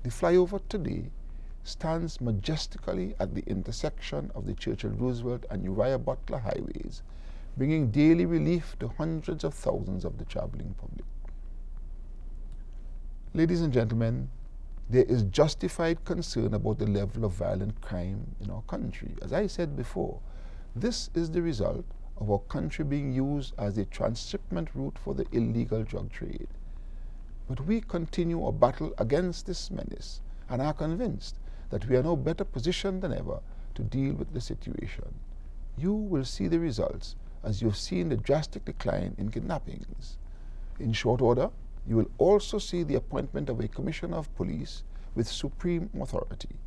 The flyover today stands majestically at the intersection of the Churchill-Roosevelt and Uriah Butler highways, bringing daily relief to hundreds of thousands of the traveling public. Ladies and gentlemen, there is justified concern about the level of violent crime in our country. As I said before, this is the result of our country being used as a transshipment route for the illegal drug trade. But we continue our battle against this menace and are convinced that we are now better positioned than ever to deal with the situation. You will see the results as you have seen the drastic decline in kidnappings. In short order, you will also see the appointment of a commissioner of police with supreme authority.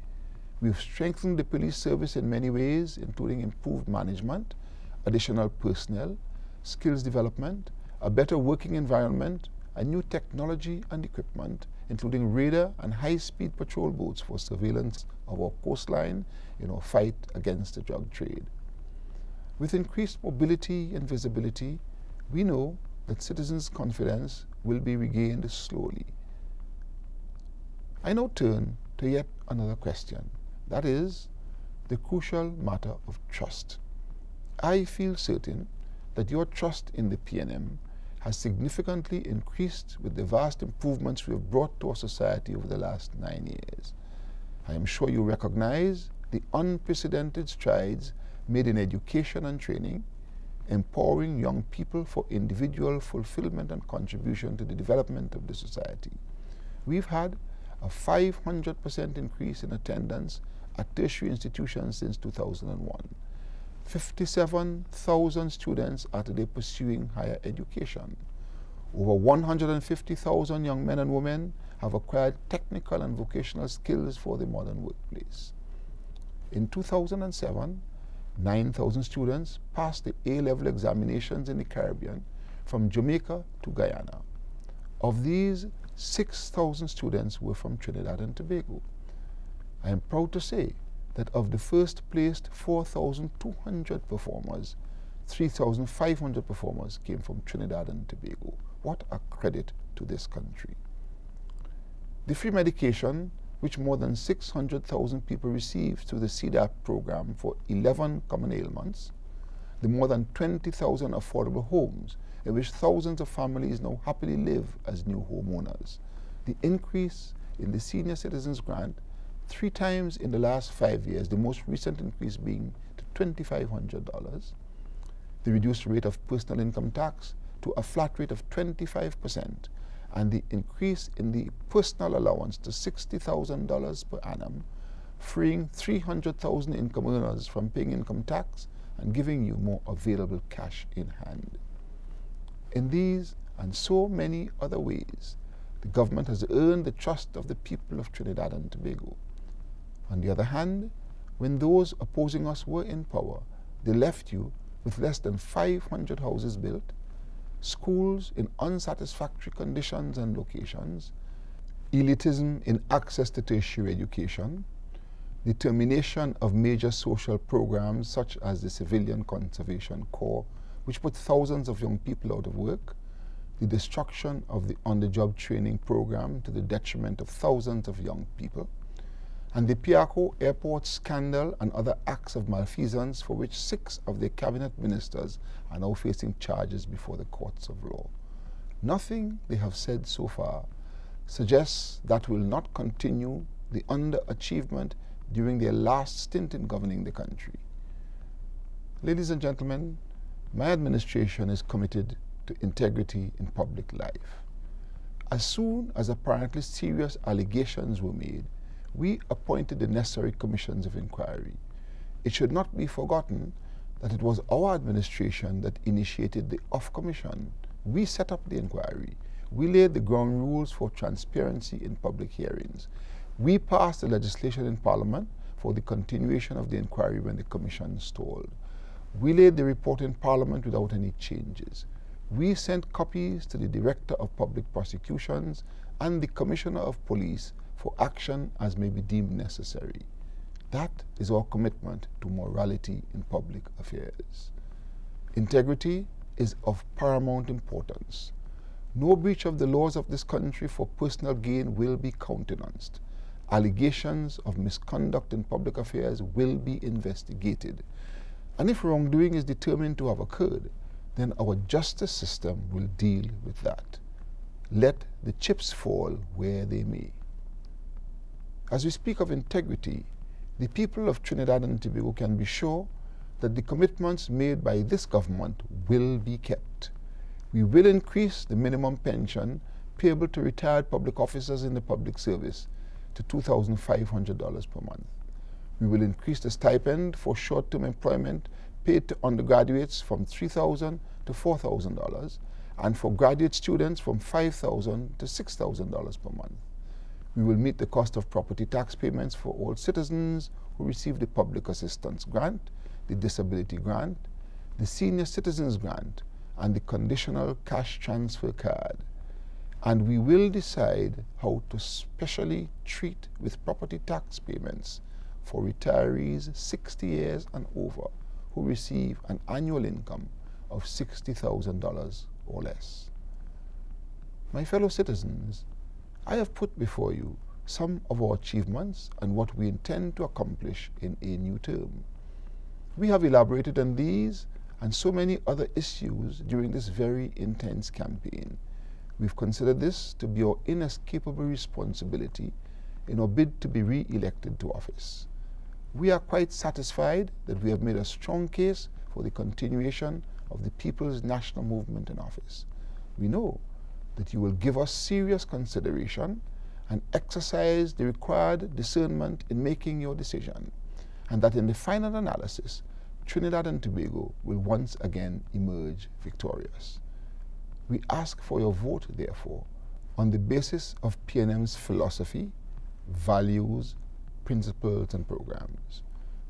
We have strengthened the police service in many ways, including improved management, additional personnel, skills development, a better working environment, and new technology and equipment, including radar and high-speed patrol boats for surveillance of our coastline in our fight against the drug trade. With increased mobility and visibility, we know that citizens' confidence will be regained slowly. I now turn to yet another question, that is, the crucial matter of trust. I feel certain that your trust in the PNM has significantly increased with the vast improvements we have brought to our society over the last 9 years. I am sure you recognize the unprecedented strides made in education and training, empowering young people for individual fulfillment and contribution to the development of the society. We've had a 500% increase in attendance at tertiary institutions since 2001. 57,000 students are today pursuing higher education. Over 150,000 young men and women have acquired technical and vocational skills for the modern workplace. In 2007, 9,000 students passed the A-level examinations in the Caribbean from Jamaica to Guyana. Of these, 6,000 students were from Trinidad and Tobago. I am proud to say that of the first placed 4,200 performers, 3,500 performers came from Trinidad and Tobago. What a credit to this country. The free medication, which more than 600,000 people received through the CDAP program for 11 common ailments, the more than 20,000 affordable homes in which thousands of families now happily live as new homeowners, the increase in the senior citizens grant 3 times in the last 5 years, the most recent increase being to $2,500, the reduced rate of personal income tax to a flat rate of 25%, and the increase in the personal allowance to $60,000 per annum, freeing 300,000 income earners from paying income tax and giving you more available cash in hand. In these and so many other ways, the government has earned the trust of the people of Trinidad and Tobago. On the other hand, when those opposing us were in power, they left you with less than 500 houses built, schools in unsatisfactory conditions and locations, elitism in access to tertiary education, the termination of major social programs such as the Civilian Conservation Corps, which put thousands of young people out of work, the destruction of the on-the-job training program to the detriment of thousands of young people, and the Piaco airport scandal and other acts of malfeasance for which 6 of their cabinet ministers are now facing charges before the courts of law. Nothing they have said so far suggests that will not continue the underachievement during their last stint in governing the country. Ladies and gentlemen, my administration is committed to integrity in public life. As soon as apparently serious allegations were made, we appointed the necessary commissions of inquiry. It should not be forgotten that it was our administration that initiated the OFF Commission. We set up the inquiry. We laid the ground rules for transparency in public hearings. We passed the legislation in Parliament for the continuation of the inquiry when the Commission stalled. We laid the report in Parliament without any changes. We sent copies to the Director of Public Prosecutions and the Commissioner of Police for action as may be deemed necessary. That is our commitment to morality in public affairs. Integrity is of paramount importance. No breach of the laws of this country for personal gain will be countenanced, Allegations of misconduct in public affairs will be investigated. And if wrongdoing is determined to have occurred, then our justice system will deal with that. Let the chips fall where they may. As we speak of integrity, the people of Trinidad and Tobago can be sure that the commitments made by this government will be kept. We will increase the minimum pension payable to retired public officers in the public service to $2,500 per month. We will increase the stipend for short-term employment paid to undergraduates from $3,000 to $4,000, and for graduate students from $5,000 to $6,000 per month. We will meet the cost of property tax payments for all citizens who receive the Public Assistance Grant, the Disability Grant, the Senior Citizens Grant, and the Conditional Cash Transfer Card. And we will decide how to specially treat with property tax payments for retirees 60 years and over who receive an annual income of $60,000 or less. My fellow citizens, I have put before you some of our achievements and what we intend to accomplish in a new term. We have elaborated on these and so many other issues during this very intense campaign. We've considered this to be our inescapable responsibility in our bid to be re-elected to office. We are quite satisfied that we have made a strong case for the continuation of the People's National Movement in office. We know that you will give us serious consideration and exercise the required discernment in making your decision, and that in the final analysis, Trinidad and Tobago will once again emerge victorious. We ask for your vote, therefore, on the basis of PNM's philosophy, values, principles, and programs.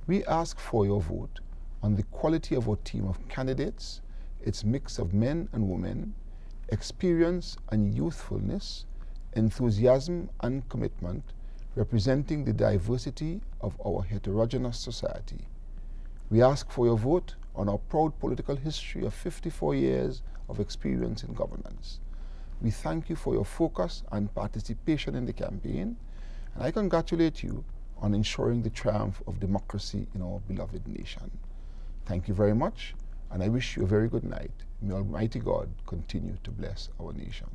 We ask for your vote on the quality of our team of candidates, its mix of men and women, experience and youthfulness, enthusiasm and commitment, representing the diversity of our heterogeneous society. We ask for your vote on our proud political history of 54 years of experience in governance. We thank you for your focus and participation in the campaign, and I congratulate you on ensuring the triumph of democracy in our beloved nation. Thank you very much, and I wish you a very good night. May Almighty God continue to bless our nation.